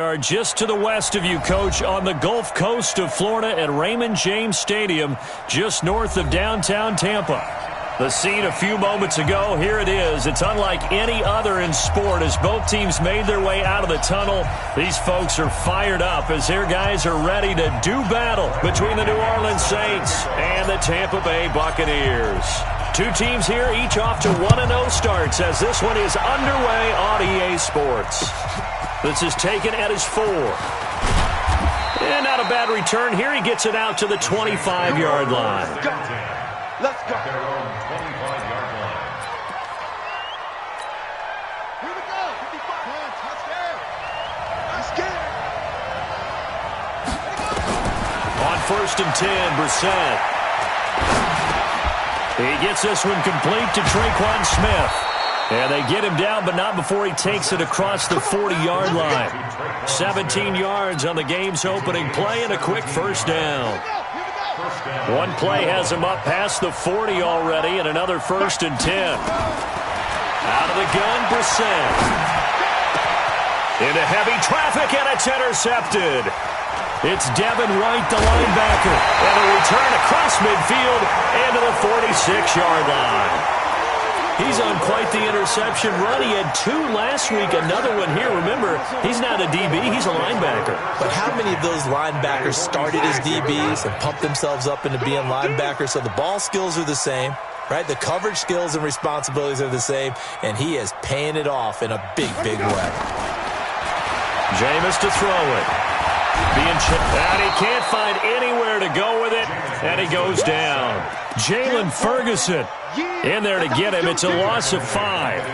Are just to the west of you, Coach, on the Gulf Coast of Florida at Raymond James Stadium, just north of downtown Tampa. The scene a few moments ago, here it is. It's unlike any other in sport as both teams made their way out of the tunnel. These folks are fired up as their guys are ready to do battle between the New Orleans Saints and the Tampa Bay Buccaneers. Two teams here, each off to 1-0 starts as this one is underway on EA Sports. This is taken at his 4. And not a bad return here. He gets it out to the 25-yard line. Let's go. Their own 25-yard line. Here we go. 55. Touchdown. Let's get it. On 1st and 10, Brissett. He gets this one complete to Traquan Smith. And they get him down, but not before he takes it across the 40-yard line. 17 yards on the game's opening play and a quick first down. One play has him up past the 40 already, and another 1st and 10. Out of the gun, Brissett. Into heavy traffic, and it's intercepted. It's Devin White, the linebacker, and a return across midfield and to the 46-yard line. He's on quite the interception run. He had 2 last week, another one here. Remember, he's not a DB, he's a linebacker. But how many of those linebackers started as DBs and pumped themselves up into being linebackers? So the ball skills are the same, right? The coverage skills and responsibilities are the same, and he is paying it off in a big, big way. Jameis to throw it. And he can't find anywhere to go with it, and he goes down. Jalen Ferguson in there to get him. It's a loss of 5.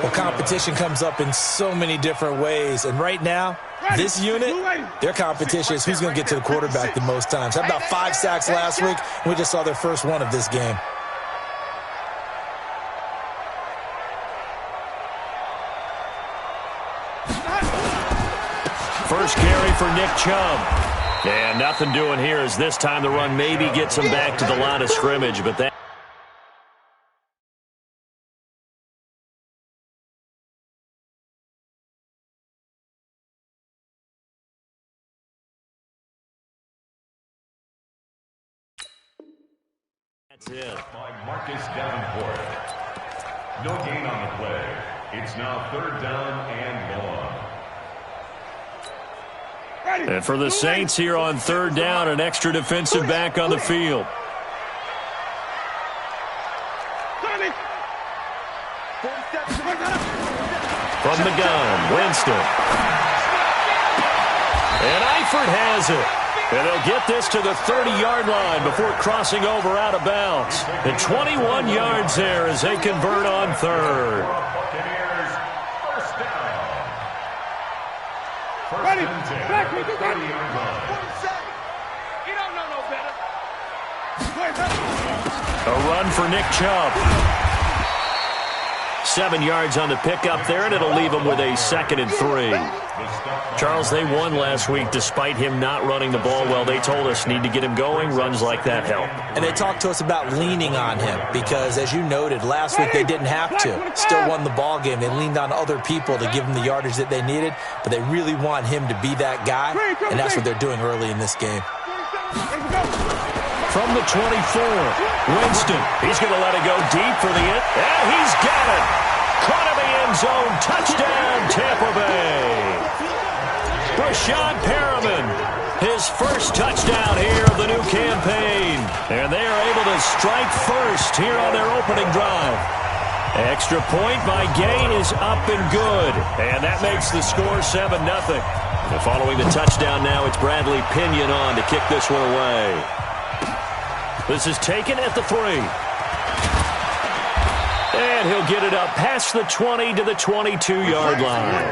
Well, competition comes up in so many different ways, and right now, this unit, their competition is who's going to get to the quarterback the most times. Had about 5 sacks last week, and we just saw their first one of this game. First carry for Nick Chubb. And nothing doing here as this time the run maybe gets him back to the line of scrimmage, but that... That's it. By Marcus Davenport. No gain on the play. It's now 3rd down and long. And for the Saints here on 3rd down, an extra defensive back on the field. From the gun, Winston. And Eifert has it. And they'll get this to the 30-yard line before crossing over out of bounds. And 21 yards there as they convert on 3rd. Buccaneers, first down. First and 10. 30-yard line. You don't know no better. A run for Nick Chubb. 7 yards on the pickup there, and it'll leave him with a 2nd and 3. Charles, they won last week despite him not running the ball well. They told us need to get him going. Runs like that help. And they talked to us about leaning on him because, as you noted, last week they didn't have to. Still won the ball game. They leaned on other people to give them the yardage that they needed, but they really want him to be that guy, and that's what they're doing early in this game. From the 24, Winston. He's going to let it go deep for the end. And he's got it. Caught in the end zone. Touchdown, Tampa Bay. Rashad Perriman, his first touchdown here of the new campaign. And they are able to strike first here on their opening drive. Extra point by Gain is up and good. And that makes the score 7-0. And following the touchdown now, it's Bradley Pinion on to kick this one away. This is taken at the 3. And he'll get it up past the 20 to the 22-yard line.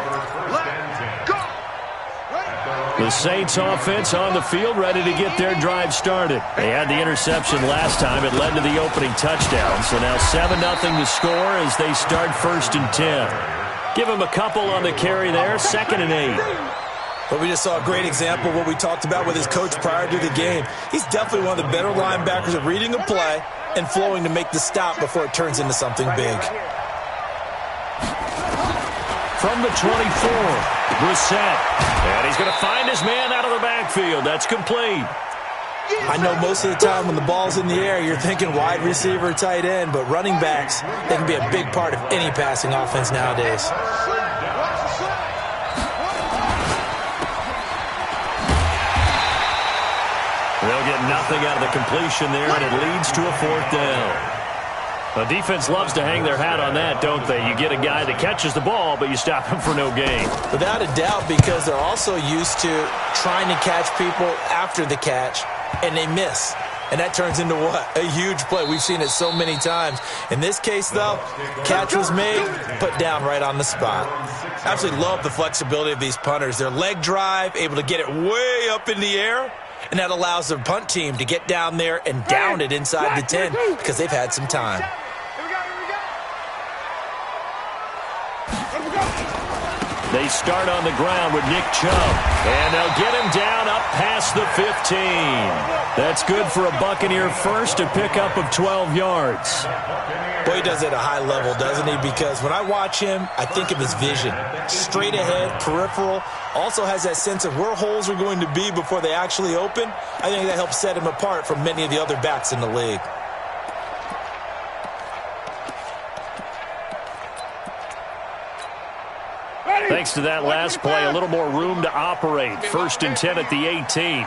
The Saints offense on the field ready to get their drive started. They had the interception last time. It led to the opening touchdown. So now 7-0 to score as they start 1st and 10. Give him a couple on the carry there. 2nd and 8. But we just saw a great example of what we talked about with his coach prior to the game. He's definitely one of the better linebackers at reading a play and flowing to make the stop before it turns into something big. from the 24. Brissett. And he's going to find his man out of the backfield. That's complete. I know most of the time when the ball's in the air, you're thinking wide receiver, tight end, but running backs, they can be a big part of any passing offense nowadays. They'll get nothing out of the completion there, and it leads to a 4th down. The defense loves to hang their hat on that, don't they? You get a guy that catches the ball, but you stop him for no gain. Without a doubt, because they're also used to trying to catch people after the catch, and they miss. And that turns into what? A huge play. We've seen it so many times. In this case, though, catch was made, put down right on the spot. I absolutely love the flexibility of these punters. Their leg drive, able to get it way up in the air, and that allows the punt team to get down there and down it inside the 10 because they've had some time. They start on the ground with Nick Chubb, and they'll get him down up past the 15. That's good for a Buccaneer first, a pickup of 12 yards. Boy, he does it at a high level, doesn't he? Because when I watch him, I think of his vision. Straight ahead, peripheral, also has that sense of where holes are going to be before they actually open. I think that helps set him apart from many of the other backs in the league. Thanks to that last play, a little more room to operate. 1st and 10 at the 18.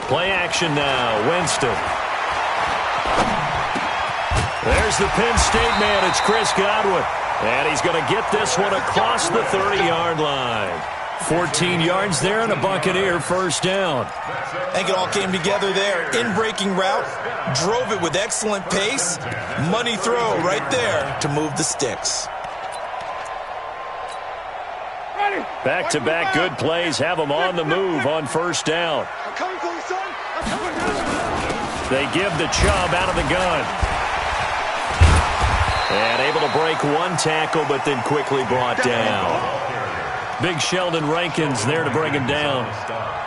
Play action now. Winston. There's the Penn State man. It's Chris Godwin. And he's going to get this one across the 30-yard line. 14 yards there and a Buccaneer 1st down. I think it all came together there. In-breaking route. Drove it with excellent pace. Money throw right there to move the sticks. Back-to-back good plays have them on the move on 1st down. They give the Chubb out of the gun. And able to break one tackle, but then quickly brought down. Big Sheldon Rankins there to bring him down.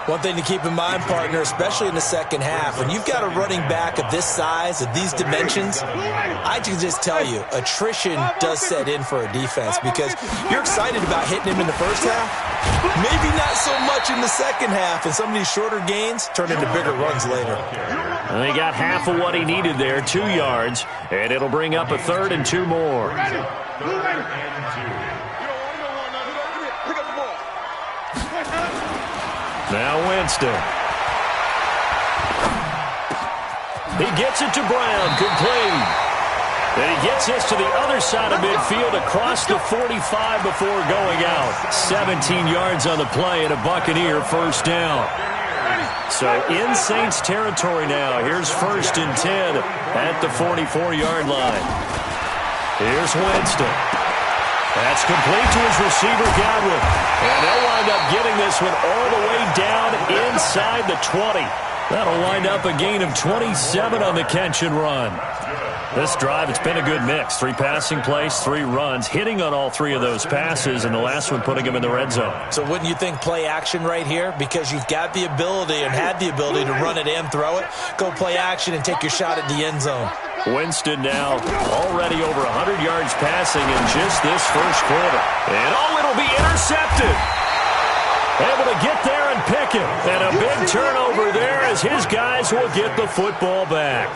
One thing to keep in mind, partner, especially in the second half, when you've got a running back of this size, of these dimensions, I can just tell you, attrition does set in for a defense because you're excited about hitting him in the first half, maybe not so much in the second half, and some of these shorter gains turn into bigger runs later. And he got half of what he needed there, 2 yards, and it'll bring up a 3rd and 2 more. Now Winston. He gets it to Brown, complete. Then he gets this to the other side of midfield across the 45 before going out. 17 yards on the play and a Buccaneer 1st down. So in Saints territory now. Here's 1st and 10 at the 44-yard line. Here's Winston. That's complete to his receiver, Godwin. And they'll wind up getting this one all the way down inside the 20. That'll wind up a gain of 27 on the catch and run. This drive, it's been a good mix. 3 passing plays, 3 runs, hitting on all 3 of those passes, and the last one putting him in the red zone. So wouldn't you think play action right here? Because you've got the ability and had the ability to run it and throw it. Go play action and take your shot at the end zone. Winston now already over 100 yards passing in just this first quarter. And it'll be intercepted. Able to get there and pick it. And a big turnover there as his guys will get the football back.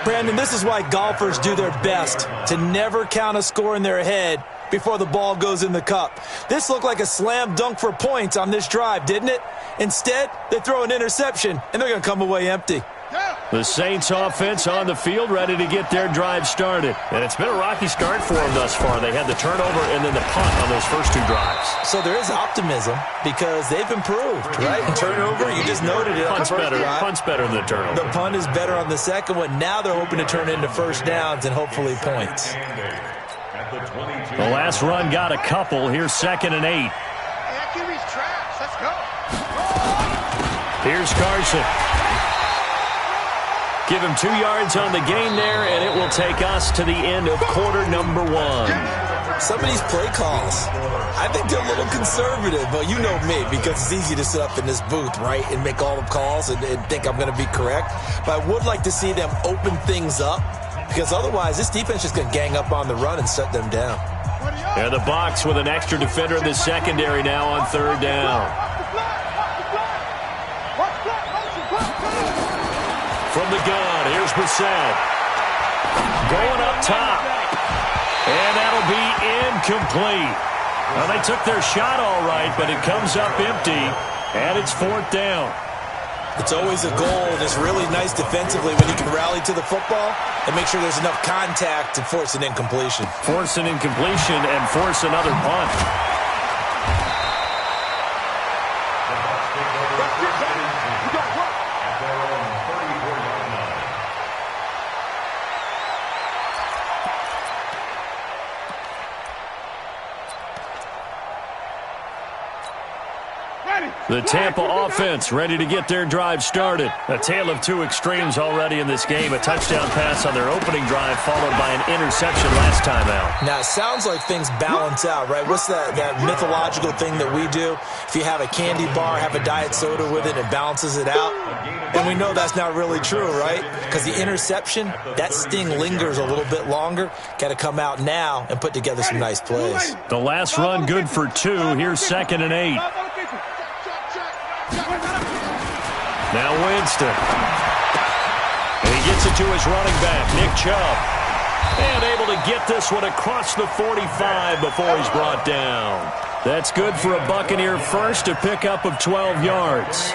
Brandon, this is why golfers do their best to never count a score in their head before the ball goes in the cup. This looked like a slam dunk for points on this drive, didn't it? Instead, they throw an interception, and they're going to come away empty. The Saints offense on the field ready to get their drive started. And it's been a rocky start for them thus far. They had the turnover and then the punt on those first 2 drives. So there is optimism because they've improved, right? And turnover, you just noted it. Punt's better than the turnover. The punt is better on the second one. Now they're hoping to turn into 1st downs and hopefully points. The last run got a couple. Here's 2nd and 8. Let's go. Here's Carson. Give him 2 yards on the gain there, and it will take us to the end of quarter number 1. Some of these play calls, I think they're a little conservative, but you know me, because it's easy to sit up in this booth, right, and make all the calls and think I'm going to be correct. But I would like to see them open things up because otherwise this defense is just going to gang up on the run and shut them down. And the Bucs with an extra defender in the secondary now on third down. From the gun, here's Brissett. Going up top. And that'll be incomplete. Well, they took their shot all right, but it comes up empty, and it's fourth down. It's always a goal, and it's really nice defensively when you can rally to the football and make sure there's enough contact to force an incompletion. Force an incompletion and force another punt. The Tampa offense ready to get their drive started. A tale of two extremes already in this game. A touchdown pass on their opening drive followed by an interception last time out. Now, it sounds like things balance out, right? What's that mythological thing that we do? If you have a candy bar, have a diet soda with it, it balances it out. And we know that's not really true, right? Because the interception, that sting lingers a little bit longer. Got to come out now and put together some nice plays. The last run good for 2. Here's 2nd and 8. Now Winston. And he gets it to his running back, Nick Chubb. And able to get this one across the 45 before he's brought down. That's good for a Buccaneer first, a pickup of 12 yards.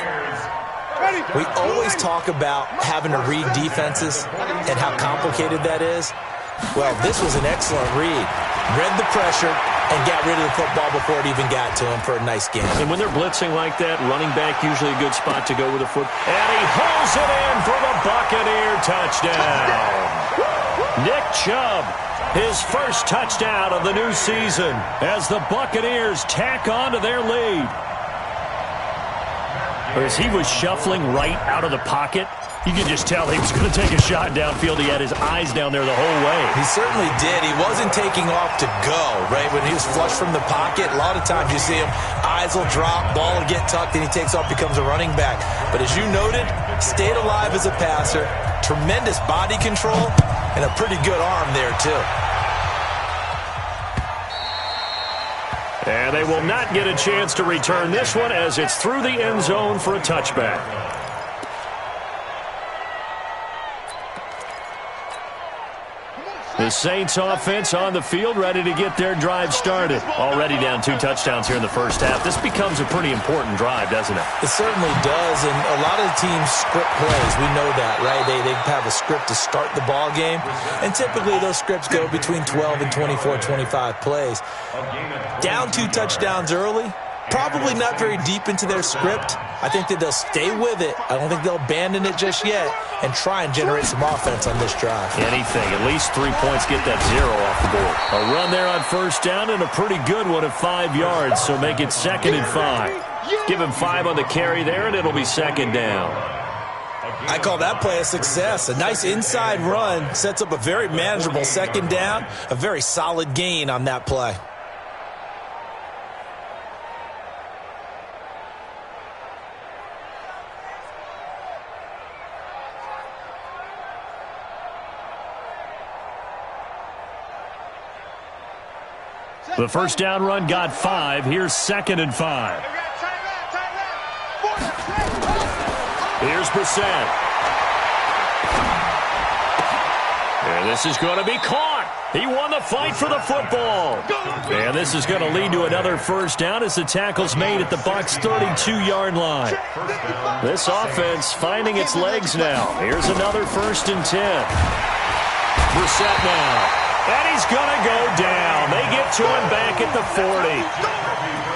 We always talk about having to read defenses and how complicated that is. Well, this was an excellent read. Read the pressure and got rid of the football before it even got to him for a nice game. And when they're blitzing like that, running back usually a good spot to go with a foot. And he hauls it in for the Buccaneer touchdown. Nick Chubb, his first touchdown of the new season as the Buccaneers tack on to their lead. As he was shuffling right out of the pocket, you could just tell he was going to take a shot downfield. He had his eyes down there the whole way. He certainly did. He wasn't taking off to go, right? When he was flush from the pocket, a lot of times you see him, eyes will drop, ball will get tucked, and he takes off, becomes a running back. But as you noted, stayed alive as a passer, tremendous body control, and a pretty good arm there, too. And they will not get a chance to return this one as it's through the end zone for a touchback. The Saints offense on the field ready to get their drive started. Already down 2 touchdowns here in the first half. This becomes a pretty important drive, doesn't it? It certainly does, and a lot of the teams script plays. We know that, right? They have a script to start the ball game, and typically those scripts go between 12 and 24, 25 plays. Down 2 touchdowns early, probably not very deep into their script. I think that they'll stay with it. I don't think they'll abandon it just yet and try and generate some offense on this drive. Anything. At least 3 points, get that 0 off the board. A run there on first down and a pretty good one at 5 yards, so make it 2nd and 5. Give him 5 on the carry there, and it'll be 2nd down. I call that play a success. A nice inside run sets up a very manageable 2nd down, a very solid gain on that play. The first down run got 5. Here's 2nd and 5. Here's Brissett. And this is going to be caught. He won the fight for the football. And this is going to lead to another first down as the tackle's made at the Bucs' 32-yard line. This offense finding its legs now. Here's another 1st and 10. Brissett now. And he's going to go down. They get to him back at the 40.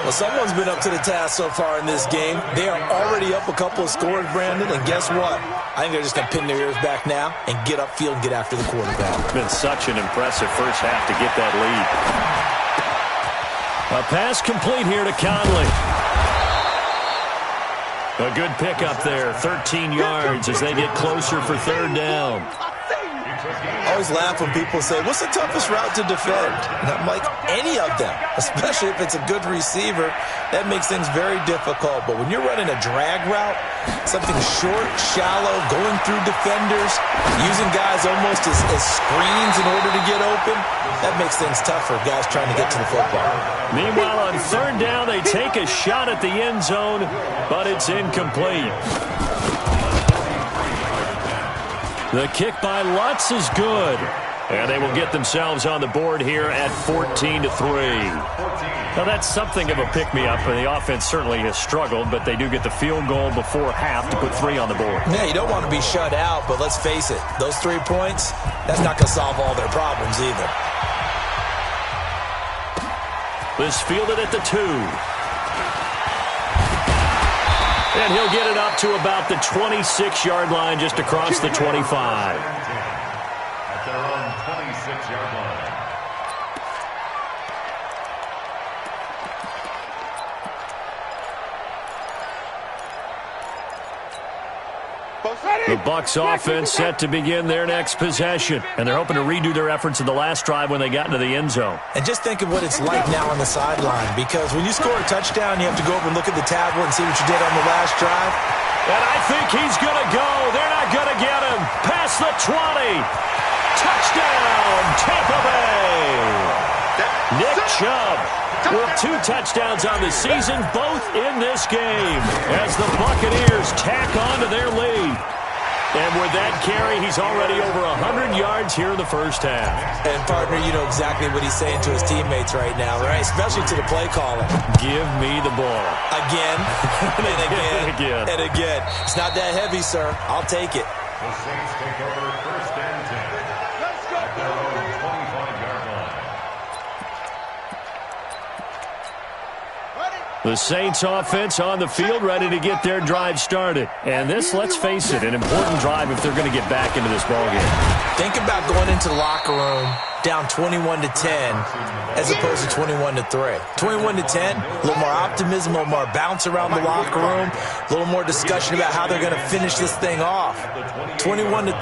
Well, someone's been up to the task so far in this game. They are already up a couple of scores, Brandon, and guess what? I think they're just going to pin their ears back now and get upfield and get after the quarterback. It's been such an impressive first half to get that lead. A pass complete here to Conley. A good pickup there, 13 yards as they get closer for 3rd down. I always laugh when people say, what's the toughest route to defend? And I'm like, any of them, especially if it's a good receiver. That makes things very difficult. But when you're running a drag route, something short, shallow, going through defenders, using guys almost as screens in order to get open, that makes things tough for guys trying to get to the football. Meanwhile, on third down, they take a shot at the end zone, but it's incomplete. The kick by Lutz is good. And they will get themselves on the board here at 14-3. Now, that's something of a pick-me-up, and the offense certainly has struggled, but they do get the field goal before half to put 3 on the board. Yeah, you don't want to be shut out, but let's face it, those 3 points, that's not going to solve all their problems either. This fielded at the 2. And he'll get it up to about the 26-yard line, just across the 25. At their own 26-yard line. The Bucs offense set to begin their next possession, and they're hoping to redo their efforts in the last drive when they got into the end zone. And just think of what it's like now on the sideline, because when you score a touchdown, you have to go over and look at the tablet and see what you did on the last drive. And I think he's going to go. They're not going to get him. Past the 20. Touchdown, Tampa Bay. Nick Chubb with 2 touchdowns on the season, both in this game, as the Buccaneers tack on to their lead. And with that carry, he's already over 100 yards here in the first half. And, partner, you know exactly what he's saying to his teammates right now, right? Especially to the play caller. Give me the ball. Again, and again, and again. It's not that heavy, sir. I'll take it. The Saints take over first and 10. Let's go. At their own 25-yard line. The Saints offense on the field, ready to get their drive started. And this, let's face it, an important drive if they're going to get back into this ballgame. Think about going into the locker room down 21-10 as opposed to 21-3. 21-10, a little more optimism, a little more bounce around the locker room, a little more discussion about how they're going to finish this thing off. 21-3,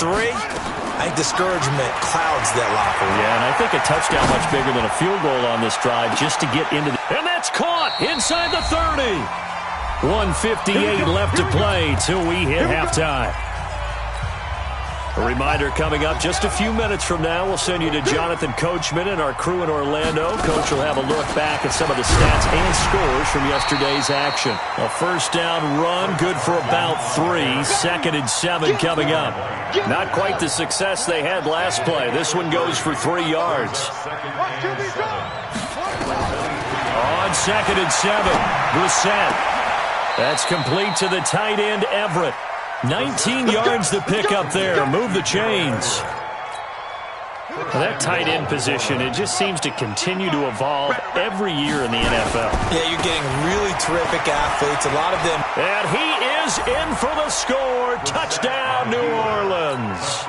I think discouragement clouds that locker room. Yeah, and I think a touchdown much bigger than a field goal on this drive just to get into the... And that's caught inside the 30. 1:58 left to play till we hit halftime. A reminder coming up just a few minutes from now. We'll send you to Jonathan Coachman and our crew in Orlando. Coach will have a look back at some of the stats and scores from yesterday's action. A first down run, good for about 3. 2nd and 7 coming up. Not quite the success they had last play. This one goes for 3 yards. On 2nd and 7, Brissett. That's complete to the tight end, Everett. 19 yards to pick up there. Move the chains. That tight end position, it just seems to continue to evolve every year in the NFL. Yeah, you're getting really terrific athletes, a lot of them. And he is in for the score. Touchdown, New Orleans.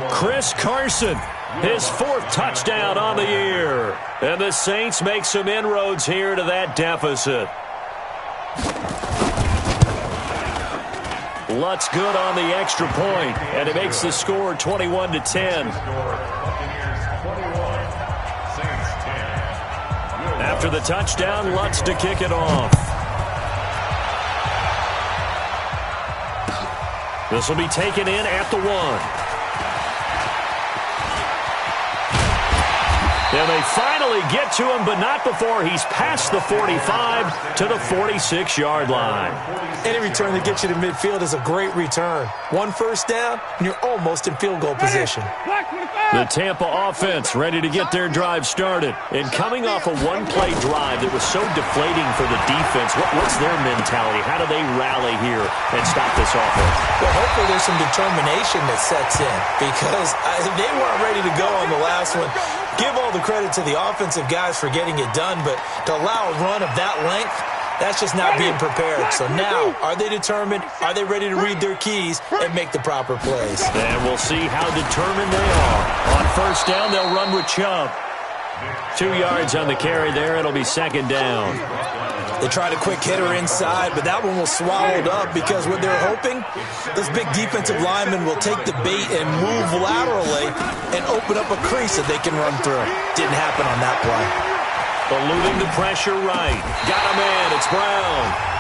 Chris Carson, his 4th touchdown on the year. And the Saints make some inroads here to that deficit. Lutz good on the extra point, and it makes the score 21-10. After the touchdown, Lutz to kick it off. This will be taken in at the 1. And they finally get to him, but not before he's past the 45 to the 46-yard line. Any return that gets you to midfield is a great return. 1 first down, and you're almost in field goal position. The Tampa offense ready to get their drive started. And coming off a one-play drive that was so deflating for the defense, what's their mentality? How do they rally here and stop this offense? Well, hopefully there's some determination that sets in, because they weren't ready to go on the last one. Give all the credit to the offensive guys for getting it done, but to allow a run of that length, that's just not being prepared. So now, are they determined? Are they ready to read their keys and make the proper plays? And we'll see how determined they are. On first down, they'll run with Chubb. 2 yards on the carry there. It'll be second down. They tried a quick hitter inside, but that one was swallowed up because what they're hoping, those big defensive linemen will take the bait and move laterally and open up a crease that they can run through. Didn't happen on that play. Eluding the pressure right. Got a man. It's Brown.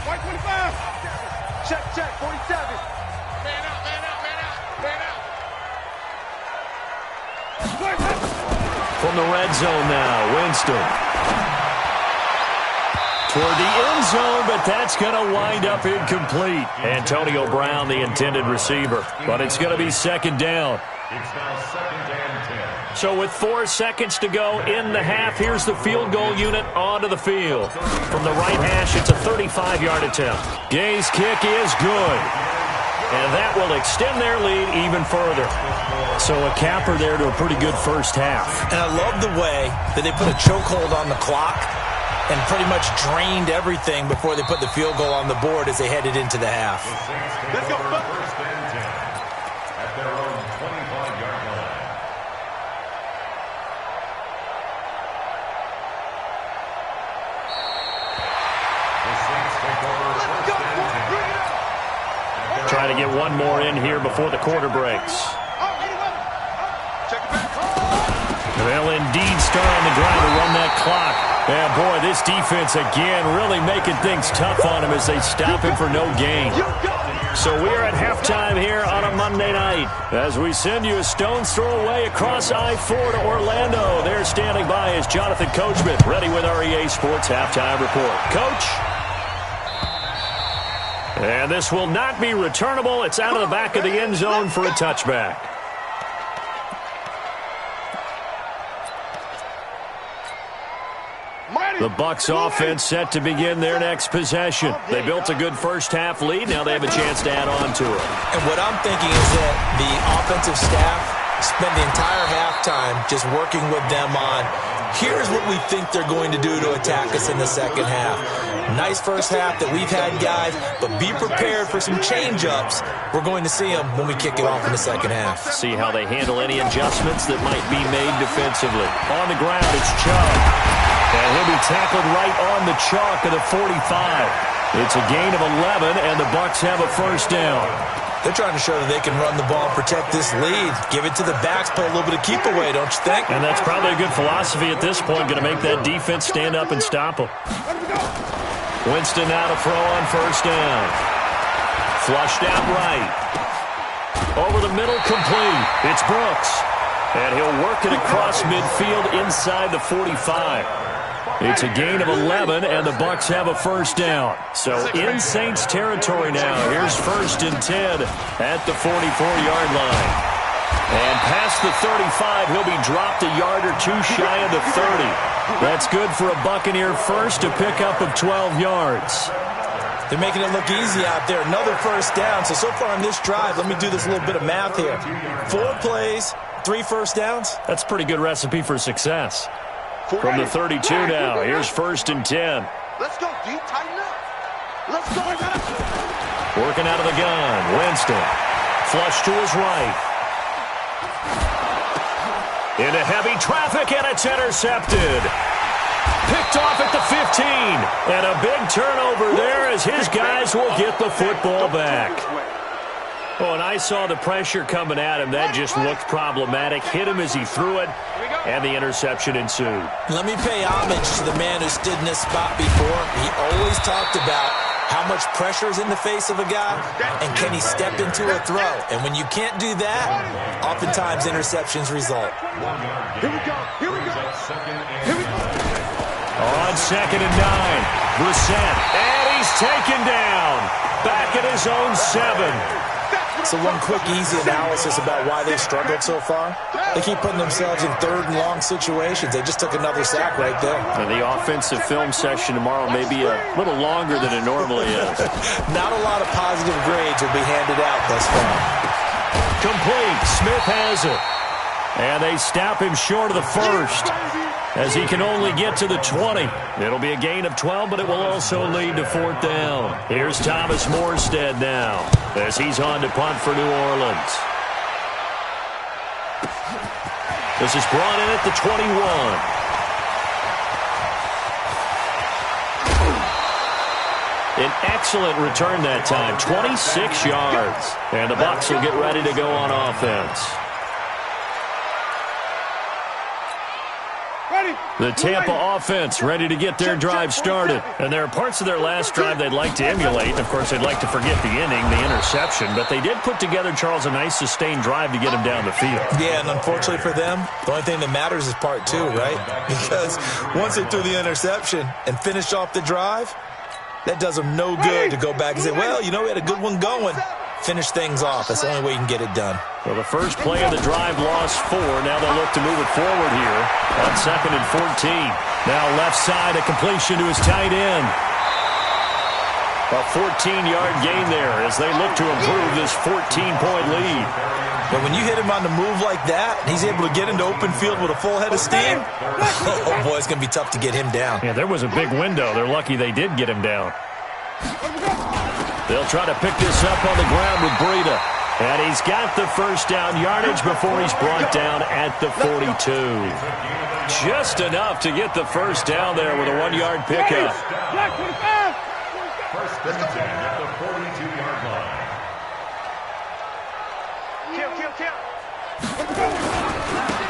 White 25. Check, 47. Man out. From the red zone now, Winston. Toward the end zone, but that's going to wind up incomplete. Antonio Brown, the intended receiver. But it's going to be second down. It's now second and 10. So with 4 seconds to go in the half, here's the field goal unit onto the field. From the right hash, it's a 35-yard attempt. Gay's kick is good. And that will extend their lead even further. So a capper there to a pretty good first half. And I love the way that they put a chokehold on the clock and pretty much drained everything before they put the field goal on the board as they headed into the half. Let's go. First and 10 at their own 25-yard line. The Saints take over first and 10. Trying to get one more in here before the quarter breaks. They'll indeed start on the ground to run that clock. Yeah, boy, this defense again really making things tough on him as they stop him for no gain. So we're at halftime here on a Monday night as we send you a stone's throw away across I-4 to Orlando. There standing by is Jonathan Coachman, ready with our EA Sports Halftime Report. Coach? And this will not be returnable. It's out of the back of the end zone for a touchback. The Bucs offense set to begin their next possession. They built a good first-half lead. Now they have a chance to add on to it. And what I'm thinking is that the offensive staff spent the entire halftime just working with them on, here's what we think they're going to do to attack us in the second half. Nice first half that we've had, guys, but be prepared for some change-ups. We're going to see them when we kick it off in the second half. See how they handle any adjustments that might be made defensively. On the ground, it's Chubb. And he'll be tackled right on the chalk of the 45. It's a gain of 11, and the Bucs have a first down. They're trying to show that they can run the ball and protect this lead. Give it to the backs, play a little bit of keep away, don't you think? And that's probably a good philosophy at this point, going to make that defense stand up and stop them. Winston now to throw on first down. Flushed out right. Over the middle, complete. It's Brooks. And he'll work it across midfield inside the 45. It's a gain of 11, and the Bucs have a first down. So in Saints territory now. Here's first and 10 at the 44-yard line. And past the 35, he'll be dropped a yard or two shy of the 30. That's good for a Buccaneer first, a pickup of 12 yards. They're making it look easy out there. Another first down. So far on this drive, let me do this little bit of math here. 4 plays, 3 first downs. That's a pretty good recipe for success. From the 32 now, here's first and 10. Let's go, D. Tighten up. Let's go. Working out of the gun, Winston. Flush to his right. Into heavy traffic, and it's intercepted. Picked off at the 15. And a big turnover there as his guys will get the football back. Oh, and I saw the pressure coming at him. That just looked problematic. Hit him as he threw it, and the interception ensued. Let me pay homage to the man who stood in this spot before. He always talked about how much pressure is in the face of a guy, and can he step into a throw? And when you can't do that, oftentimes interceptions result. Here we go. Here we go. Here we go. On second and 9, Brissett, and he's taken down. Back at his own 7. So one quick, easy analysis about why they've struggled so far. They keep putting themselves in third and long situations. They just took another sack right there. And the offensive film session tomorrow may be a little longer than it normally is. Not a lot of positive grades will be handed out thus far. Complete. Smith has it. And they stop him short of the first, as he can only get to the 20. It'll be a gain of 12, but it will also lead to 4th down. Here's Thomas Morstead now, as he's on to punt for New Orleans. This is brought in at the 21. An excellent return that time, 26 yards. And the Bucs will get ready to go on offense. The Tampa offense ready to get their drive started. And there are parts of their last drive they'd like to emulate. Of course, they'd like to forget the inning, the interception. But they did put together, Charles, a nice sustained drive to get him down the field. Yeah, and unfortunately for them, the only thing that matters is part 2, right? Because once they threw the interception and finished off the drive, that does them no good to go back and say, well, you know, we had a good one going. Finish things off. That's the only way you can get it done. Well, the first play of the drive lost 4. Now they'll look to move it forward here on 2nd and 14. Now left side, a completion to his tight end. A 14-yard gain there as they look to improve this 14-point lead. But when you hit him on the move like that, he's able to get into open field with a full head of steam, oh, boy, it's going to be tough to get him down. Yeah, there was a big window. They're lucky they did get him down. They'll try to pick this up on the ground with Breida. And he's got the first down yardage before he's brought down at the 42. Just enough to get the first down there with a 1-yard pickup. First and 10 at the 42-yard line.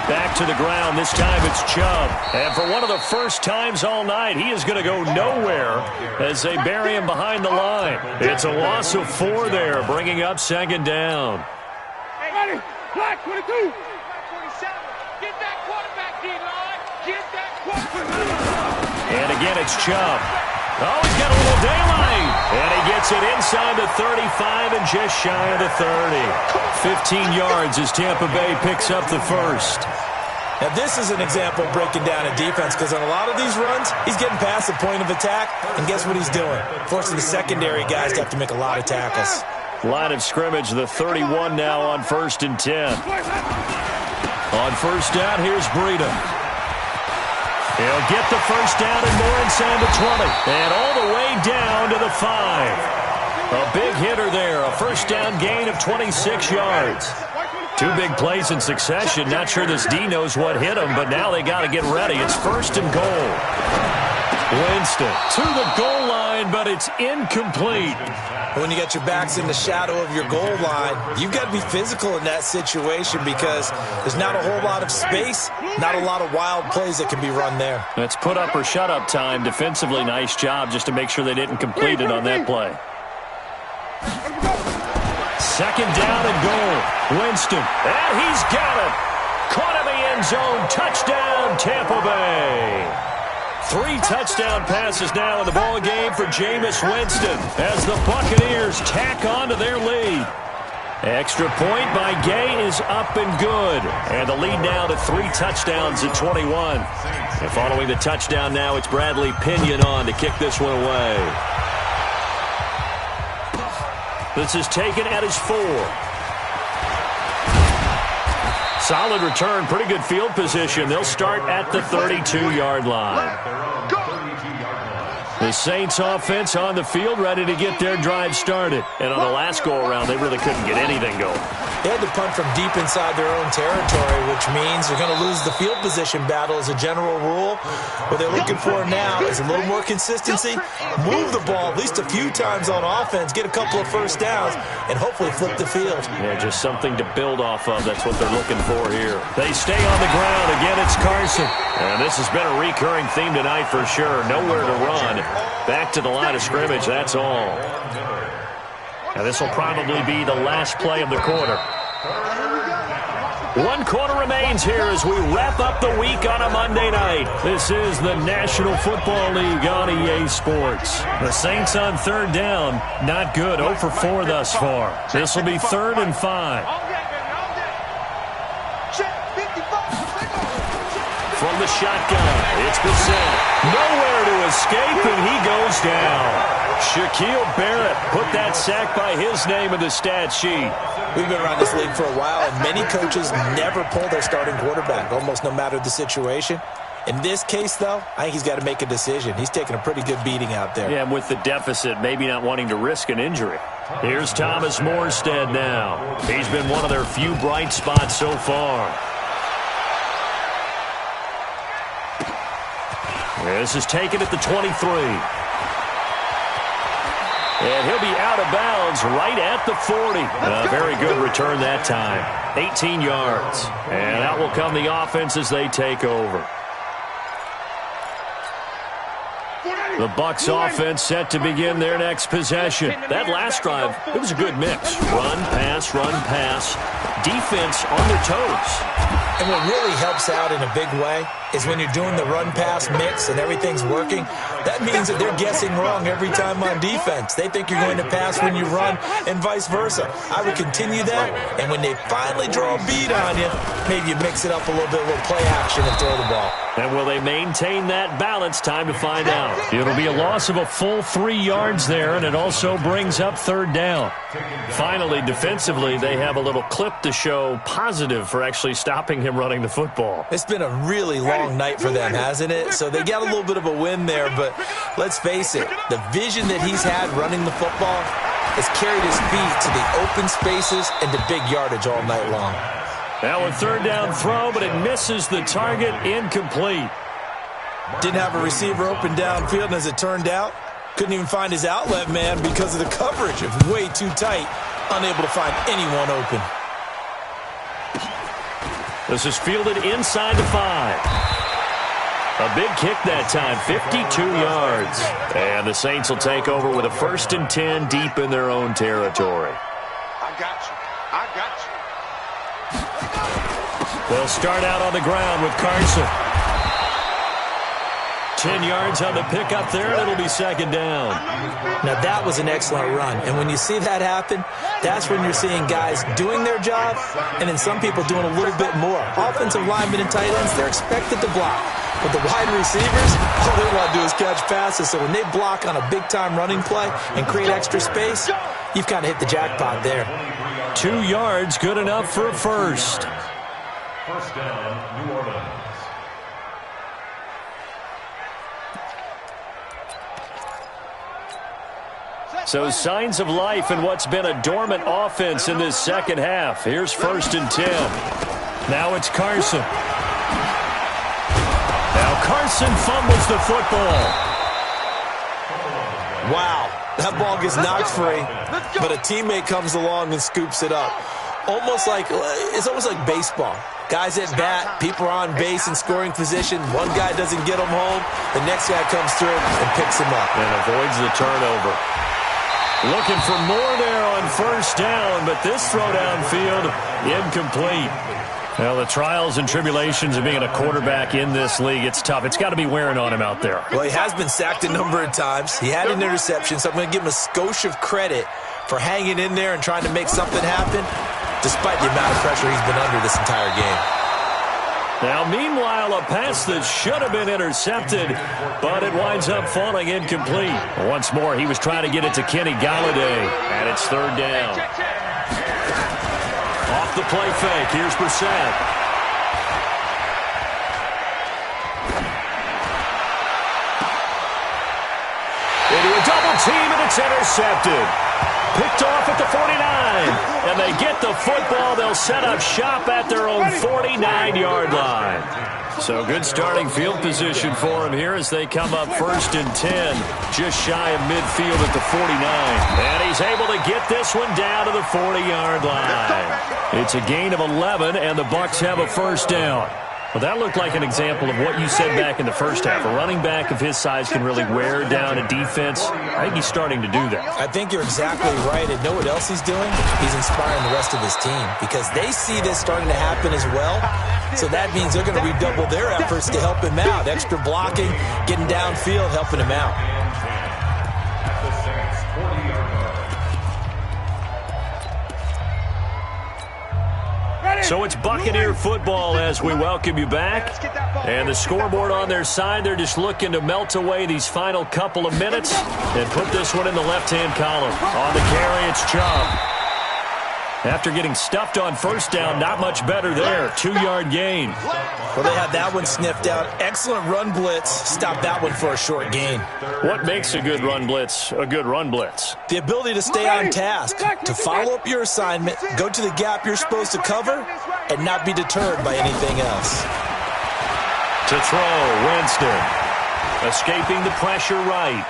Back to the ground. This time it's Chubb. And for one of the first times all night, he is going to go nowhere as they bury him behind the line. It's a loss of 4 there, bringing up 2nd down. Ready, black 22. 27. Get that quarterback, D-line. Get that quarterback. And again, it's Chubb. Oh, he's got a little daylight. And he gets it inside the 35 and just shy of the 30. 15 yards as Tampa Bay picks up the first. Now, this is an example of breaking down a defense because on a lot of these runs, he's getting past the point of attack, and guess what he's doing? Forcing the secondary guys to have to make a lot of tackles. Line of scrimmage, the 31 now on 1st and 10. On first down, here's Breida. He'll get the first down and more inside the 20. And all the way down to the 5. A big hitter there. A first down gain of 26 yards. 2 big plays in succession. Not sure this D knows what hit him, but now they got to get ready. It's 1st and goal. Winston to the goal line, but it's incomplete. When you got your backs in the shadow of your goal line, you've got to be physical in that situation because there's not a whole lot of space, not a lot of wild plays that can be run there. That's put up or shut up time. Defensively, nice job just to make sure they didn't complete it on that play. 2nd down and goal. Winston, and he's got it. Caught in the end zone. Touchdown, Tampa Bay. 3 touchdown passes now in the ball game for Jameis Winston as the Buccaneers tack on to their lead. Extra point by Gay is up and good. And the lead now to 3 touchdowns at 21. And following the touchdown now, it's Bradley Pinion on to kick this one away. This is taken at his 4. Solid return, pretty good field position. They'll start at the 32-yard line. The Saints offense on the field ready to get their drive started. And on the last go-around, they really couldn't get anything going. They had to punt from deep inside their own territory, which means they're going to lose the field position battle as a general rule. What they're looking for now is a little more consistency, move the ball at least a few times on offense, get a couple of first downs, and hopefully flip the field. Yeah, just something to build off of. That's what they're looking for here. They stay on the ground. Again, it's Carson. And this has been a recurring theme tonight for sure. Nowhere to run. Back to the line of scrimmage, that's all. And this will probably be the last play of the quarter. 1 quarter remains here as we wrap up the week on a Monday night. This is the National Football League on EA Sports. The Saints on 3rd down. Not good. 0 for 4 thus far. This will be 3rd and 5. From the shotgun, it's Bissett. Nowhere to escape, and he goes down. Shaquille Barrett put that sack by his name in the stat sheet. We've been around this league for a while, and many coaches never pull their starting quarterback, almost no matter the situation. In this case, though, I think he's got to make a decision. He's taking a pretty good beating out there. Yeah, and with the deficit, maybe not wanting to risk an injury. Here's Thomas Morstead now. He's been one of their few bright spots so far. This is taken at the 23. And he'll be out of bounds right at the 40. A very good return that time. 18 yards. And out will come the offense as they take over. The Bucs offense set to begin their next possession. That last drive, it was a good mix. Run, pass, defense on their toes. And what really helps out in a big way is when you're doing the run-pass mix and everything's working, that means that they're guessing wrong every time on defense. They think you're going to pass when you run and vice versa. I would continue that, and when they finally draw a bead on you, maybe you mix it up a little bit, a little play action and throw the ball. And will they maintain that balance? Time to find out. It'll be a loss of a full 3 yards there, and it also brings up third down. Finally, defensively, they have a little clip to show positive for actually stopping him running the football. It's been a really long night for them, hasn't it? So they got a little bit of a win there, but let's face it, the vision that he's had running the football has carried his feet to the open spaces and to big yardage all night long. Now a third down throw, but it misses the target, incomplete. Didn't have a receiver open downfield, and as it turned out, couldn't even find his outlet man because of the coverage. It was way too tight, unable to find anyone open. This is fielded inside the 5. A big kick that time, 52 yards. And the Saints will take over with a 1st and 10 deep in their own territory. I got you. They'll start out on the ground with Carson. 10 yards on the pickup there, and it'll be second down. Now, that was an excellent run. And when you see that happen, that's when you're seeing guys doing their job and then some people doing a little bit more. Offensive linemen and tight ends, they're expected to block. But the wide receivers, all they want to do is catch passes. So when they block on a big-time running play and create extra space, you've kind of hit the jackpot there. 2 yards, good enough for a first. First down, New Orleans. So signs of life in what's been a dormant offense in this second half. Here's 1st and 10. Now it's Carson. Now Carson fumbles the football. Wow, that ball gets knocked free, but a teammate comes along and scoops it up. It's almost like baseball. Guys at bat, people are on base in scoring position. One guy doesn't get him home. The next guy comes through and picks him up. And avoids the turnover. Looking for more there on 1st down, but this throw downfield, incomplete. Well, the trials and tribulations of being a quarterback in this league, it's tough. It's got to be wearing on him out there. Well, he has been sacked a number of times. He had an interception, so I'm going to give him a skosh of credit for hanging in there and trying to make something happen, despite the amount of pressure he's been under this entire game. Now, meanwhile, a pass that should have been intercepted, but it winds up falling incomplete. Once more, he was trying to get it to Kenny Golladay, and it's third down. Off the play fake, here's Brissett. Into a double team, and it's intercepted. Picked off at the 49, and they get the football. They'll set up shop at their own 49-yard line. So good starting field position for him here as they come up 1st and 10, just shy of midfield at the 49. And he's able to get this one down to the 40-yard line. It's a gain of 11, and the Bucs have a 1st down. Well, that looked like an example of what you said back in the first half. A running back of his size can really wear down a defense. I think he's starting to do that. I think you're exactly right. And know what else he's doing? He's inspiring the rest of his team because they see this starting to happen as well. So that means they're going to redouble their efforts to help him out. Extra blocking, getting downfield, helping him out. The Saints, 40-yard line. So it's Buccaneer football as we welcome you back. And the scoreboard on their side, they're just looking to melt away these final couple of minutes and put this one in the left-hand column. On the carry, it's Chubb. After getting stuffed on first down, not much better there. 2-yard gain. Well, they had that one sniffed out. Excellent run blitz. Stopped that one for a short gain. What makes a good run blitz a good run blitz? The ability to stay on task, to follow up your assignment, go to the gap you're supposed to cover, and not be deterred by anything else. To throw, Winston. Escaping the pressure right.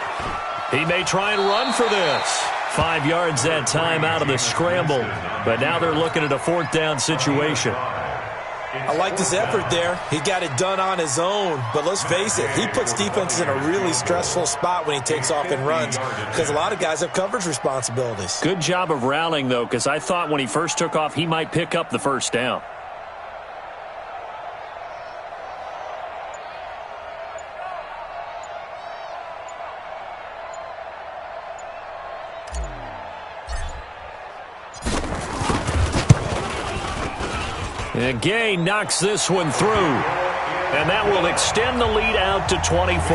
He may try and run for this. 5 yards that time out of the scramble. But now they're looking at a 4th down situation. I like his effort there. He got it done on his own. But let's face it, he puts defenses in a really stressful spot when he takes off and runs because a lot of guys have coverage responsibilities. Good job of rallying, though, because I thought when he first took off, he might pick up the first down. And Gay knocks this one through. And that will extend the lead out to 24.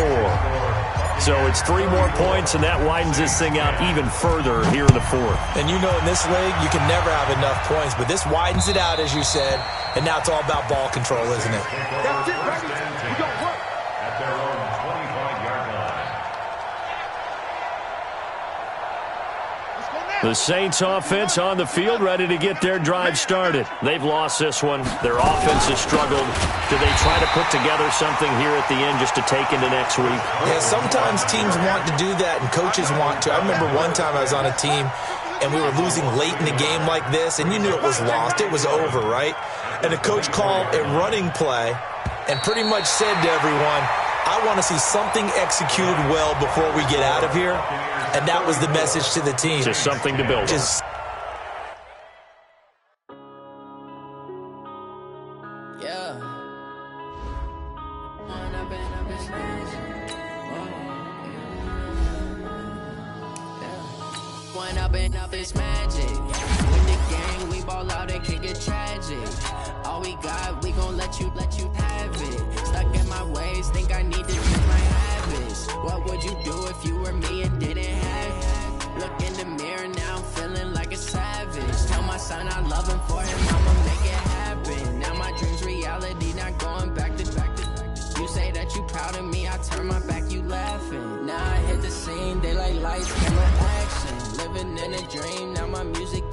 So it's 3 more points, and that widens this thing out even further here in the 4th. And you know in this league, you can never have enough points. But this widens it out, as you said. And now it's all about ball control, isn't it? That's it, baby. We got work. At their own 25-yard line. Let's go now. The Saints offense on the field, ready to get their drive started. They've lost this one. Their offense has struggled. Do they try to put together something here at the end just to take into next week? Yeah, sometimes teams want to do that and coaches want to. I remember one time I was on a team and we were losing late in the game like this, and you knew it was lost. It was over, right? And the coach called a running play and pretty much said to everyone, I want to see something executed well before we get out of here. And that was the message to the team. Just something to build. Up is magic. With the gang, we ball out and kick it tragic. All we got, we gon' let you have it. Stuck in my ways, think I need to change my habits. What would you do if you were me and didn't have it? Look in the mirror now, I'm feeling like a savage. Tell my son I love him, for him I'ma make it happen. Now my dream's reality, not going back to back. You say that you proud of me, I turn my back, you laughing. Now I hit the scene, daylight lights, camera action. Living in a dream, now my music